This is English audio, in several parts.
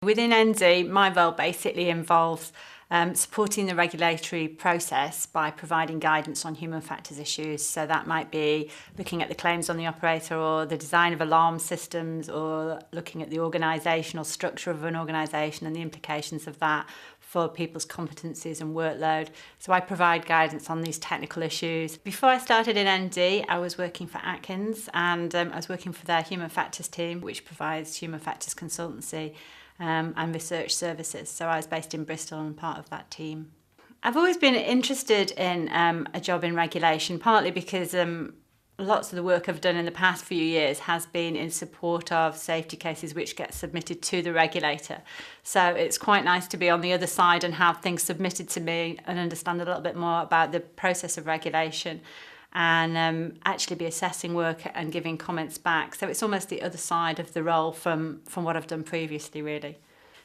Within ND, my role basically involves supporting the regulatory process by providing guidance on human factors issues. So that might be looking at the claims on the operator or the design of alarm systems, or looking at the organisational structure of an organisation and the implications of that for people's competencies and workload. So I provide guidance on these technical issues. Before I started in ND, I was working for Atkins, and I was working for their human factors team, which provides human factors consultancy and research services. So I was based in Bristol and part of that team. I've always been interested in a job in regulation, partly because lots of the work I've done in the past few years has been in support of safety cases which get submitted to the regulator. So it's quite nice to be on the other side and have things submitted to me and understand a little bit more about the process of regulation, and actually be assessing work and giving comments back. So it's almost the other side of the role from what I've done previously, really.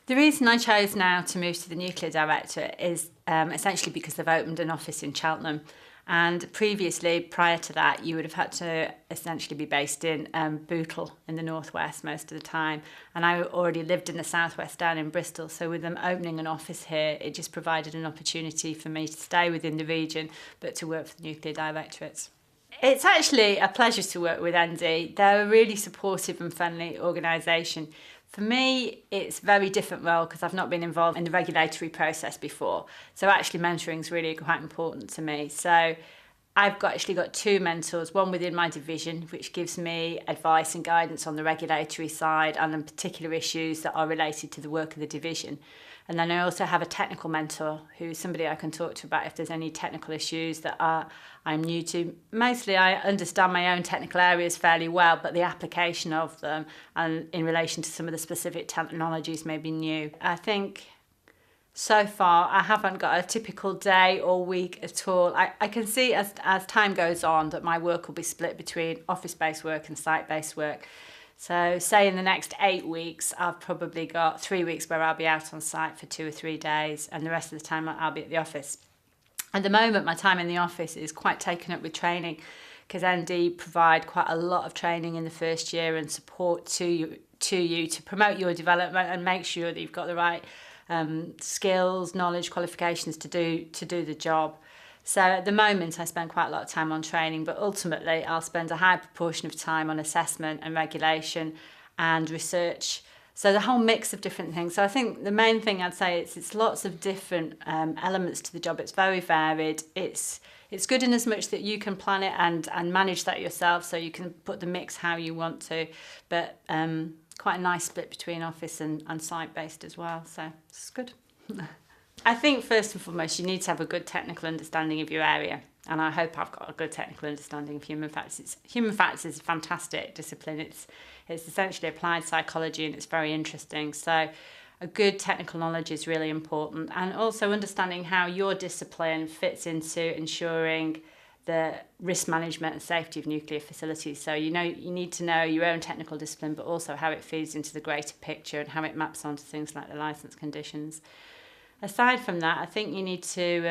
The reason I chose now to move to the Nuclear Directorate is essentially because they've opened an office in Cheltenham. And previously, prior to that, you would have had to essentially be based in Bootle in the northwest most of the time. And I already lived in the southwest down in Bristol. So with them opening an office here, it just provided an opportunity for me to stay within the region, but to work for the Nuclear Directorate. It's actually a pleasure to work with ND. They're a really supportive and friendly organisation. For me, it's a very different role because I've not been involved in the regulatory process before. So actually mentoring is really quite important to me. So I've actually got two mentors, one within my division, which gives me advice and guidance on the regulatory side and on particular issues that are related to the work of the division. And then I also have a technical mentor who's somebody I can talk to about if there's any technical issues that I'm new to. Mostly I understand my own technical areas fairly well, but the application of them and in relation to some of the specific technologies may be new. I think so far I haven't got a typical day or week at all. I can see as time goes on that my work will be split between office-based work and site-based work. So say in the next 8 weeks, I've probably got 3 weeks where I'll be out on site for 2 or 3 days, and the rest of the time I'll be at the office. At the moment, my time in the office is quite taken up with training, because ND provide quite a lot of training in the first year and support to you to promote your development and make sure that you've got the right skills, knowledge, qualifications to do the job. So at the moment I spend quite a lot of time on training, but ultimately I'll spend a high proportion of time on assessment and regulation and research. So the whole mix of different things. So I think the main thing I'd say is it's lots of different elements to the job. It's very varied. It's good in as much that you can plan it and manage that yourself, so you can put the mix how you want to, but quite a nice split between office and site-based as well. So it's good. I think first and foremost you need to have a good technical understanding of your area, and I hope I've got a good technical understanding of human factors. Human factors is a fantastic discipline. It's essentially applied psychology and it's very interesting. So a good technical knowledge is really important, and also understanding how your discipline fits into ensuring the risk management and safety of nuclear facilities. So you need to know your own technical discipline, but also how it feeds into the greater picture and how it maps onto things like the licence conditions. Aside from that, I think you need to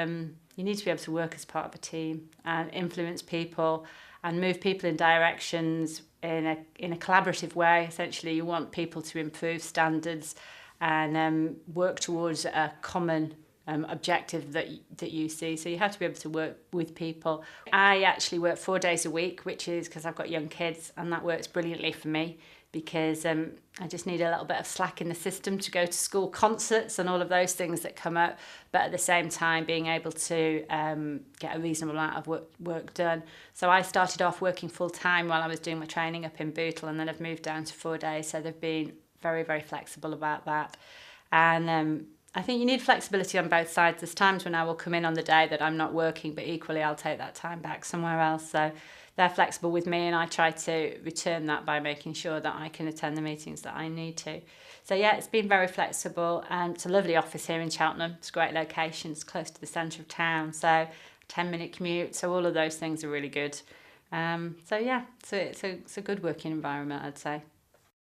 be able to work as part of a team and influence people and move people in directions in a collaborative way. Essentially, you want people to improve standards and work towards a common objective that you see. So you have to be able to work with people. I actually work 4 days a week, which is because I've got young kids, and that works brilliantly for me, because I just need a little bit of slack in the system to go to school concerts and all of those things that come up, but at the same time being able to get a reasonable amount of work done. So I started off working full-time while I was doing my training up in Bootle, and then I've moved down to 4 days, so they've been very, very flexible about that. And I think you need flexibility on both sides. There's times when I will come in on the day that I'm not working, but equally I'll take that time back somewhere else. So they're flexible with me, and I try to return that by making sure that I can attend the meetings that I need to. So yeah, it's been very flexible, and it's a lovely office here in Cheltenham. It's a great location. It's close to the centre of town, so 10-minute commute. So all of those things are really good. So yeah, so it's a good working environment, I'd say.